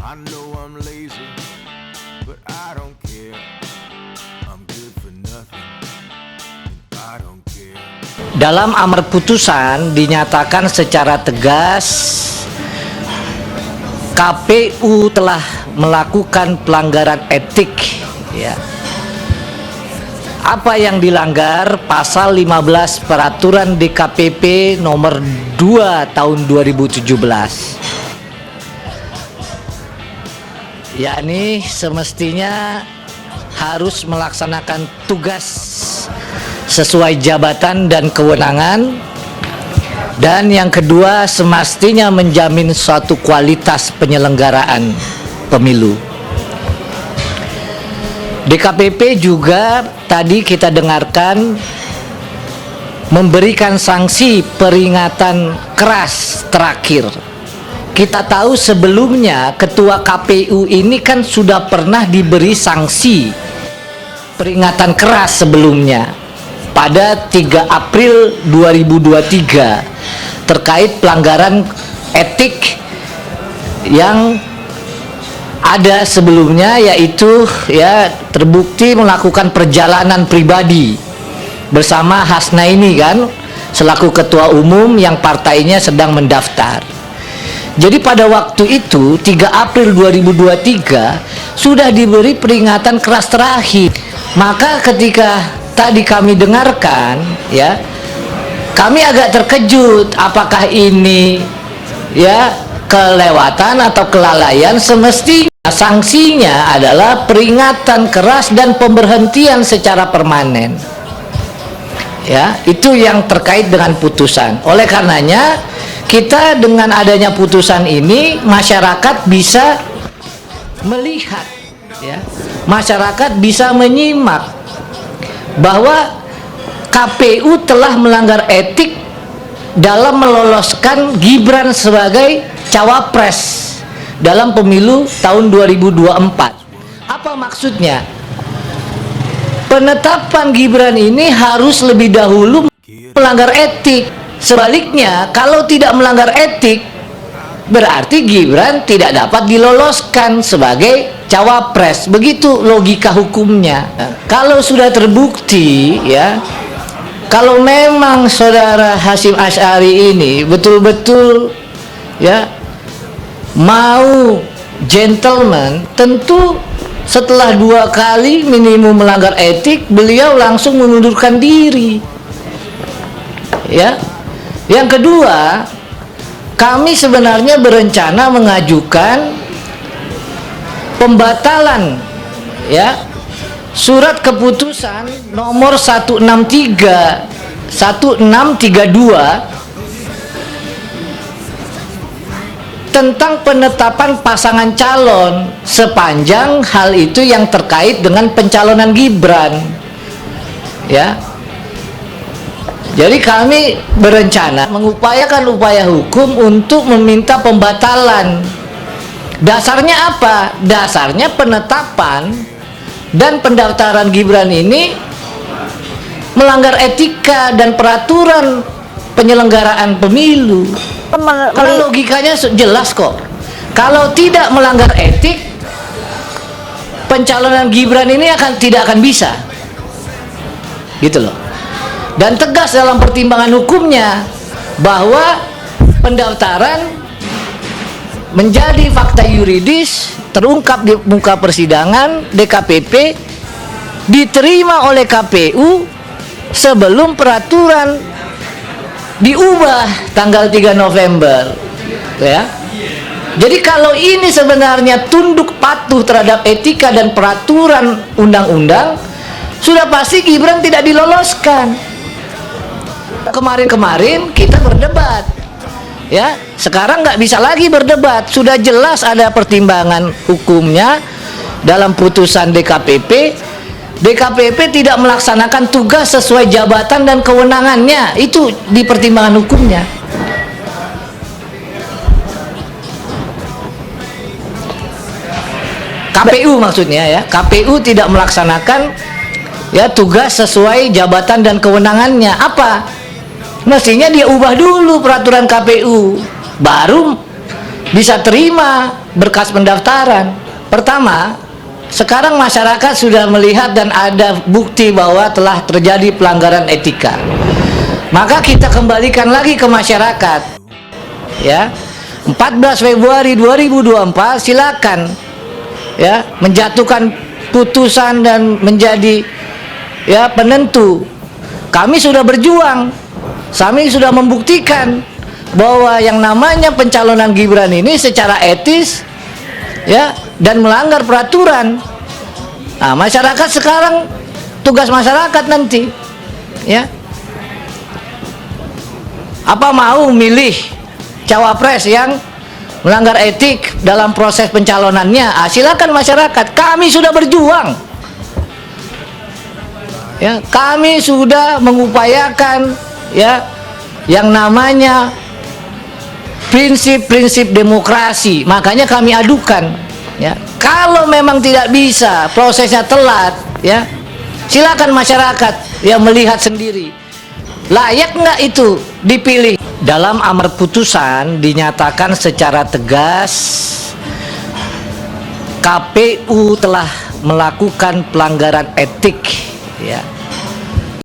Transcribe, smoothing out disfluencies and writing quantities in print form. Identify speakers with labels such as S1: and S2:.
S1: I know I'm lazy, but I don't care. I'm good for nothing, I don't care.
S2: Dalam amar putusan dinyatakan secara tegas KPU telah melakukan pelanggaran etik, ya. Apa yang dilanggar? Pasal 15 Peraturan DKPP nomor 2 tahun 2017. Yakni semestinya harus melaksanakan tugas sesuai jabatan dan kewenangan, dan yang kedua semestinya menjamin suatu kualitas penyelenggaraan pemilu. DKPP juga tadi kita dengarkan memberikan sanksi peringatan keras terakhir. Kita tahu sebelumnya Ketua KPU ini kan sudah pernah diberi sanksi peringatan keras sebelumnya pada 3 April 2023 terkait pelanggaran etik yang ada sebelumnya, yaitu ya terbukti melakukan perjalanan pribadi bersama Hasnaini kan selaku ketua umum yang partainya sedang mendaftar. Jadi pada waktu itu 3 April 2023 sudah diberi peringatan keras terakhir. Maka ketika tadi kami dengarkan, ya, kami agak terkejut apakah ini ya kelewatan atau kelalaian. Semestinya sanksinya adalah peringatan keras dan pemberhentian secara permanen. Ya, itu yang terkait dengan putusan. Oleh karenanya kita dengan adanya putusan ini masyarakat bisa melihat, ya, masyarakat bisa menyimak bahwa KPU telah melanggar etik dalam meloloskan Gibran sebagai cawapres dalam pemilu tahun 2024. Apa maksudnya? Penetapan Gibran ini harus lebih dahulu melanggar etik. Sebaliknya, kalau tidak melanggar etik, berarti Gibran tidak dapat diloloskan sebagai cawapres. Begitu logika hukumnya. Kalau sudah terbukti, ya, kalau memang saudara Hasyim Asy'ari ini betul-betul ya mau gentleman, tentu setelah 2 kali minimum melanggar etik, beliau langsung mengundurkan diri. Ya. Yang kedua, kami sebenarnya berencana mengajukan pembatalan, ya, surat keputusan nomor 1632 tentang penetapan pasangan calon, sepanjang hal itu yang terkait dengan pencalonan Gibran, ya. Jadi kami berencana mengupayakan upaya hukum untuk meminta pembatalan. Dasarnya apa? Dasarnya penetapan dan pendaftaran Gibran ini melanggar etika dan peraturan penyelenggaraan pemilu. Kalau logikanya jelas kok. Kalau tidak melanggar etik, pencalonan Gibran ini tidak akan bisa. Gitu loh. Dan tegas dalam pertimbangan hukumnya bahwa pendaftaran menjadi fakta yuridis terungkap di muka persidangan DKPP, diterima oleh KPU sebelum peraturan diubah tanggal 3 November, ya. Jadi kalau ini sebenarnya tunduk patuh terhadap etika dan peraturan undang-undang, sudah pasti Gibran tidak diloloskan. Kemarin-kemarin kita berdebat, ya. Sekarang nggak bisa lagi berdebat, sudah jelas ada pertimbangan hukumnya dalam putusan DKPP. DKPP tidak melaksanakan tugas sesuai jabatan dan kewenangannya, itu di pertimbangan hukumnya. KPU maksudnya, ya, KPU tidak melaksanakan ya tugas sesuai jabatan dan kewenangannya. Apa? Mestinya dia ubah dulu peraturan KPU, baru bisa terima berkas pendaftaran. Pertama, sekarang masyarakat sudah melihat dan ada bukti bahwa telah terjadi pelanggaran etika. Maka kita kembalikan lagi ke masyarakat. Ya. 14 Februari 2024 silakan ya menjatuhkan putusan dan menjadi ya penentu. Kami sudah berjuang. Kami sudah membuktikan bahwa yang namanya pencalonan Gibran ini secara etis ya dan melanggar peraturan. Nah, masyarakat sekarang tugas masyarakat nanti ya apa mau milih cawapres yang melanggar etik dalam proses pencalonannya. Silakan masyarakat, kami sudah berjuang ya, kami sudah mengupayakan ya yang namanya prinsip-prinsip demokrasi, makanya kami adukan ya. Kalau memang tidak bisa, prosesnya telat ya, silakan masyarakat yang melihat sendiri layak nggak itu dipilih. Dalam amar putusan dinyatakan secara tegas KPU telah melakukan pelanggaran etik ya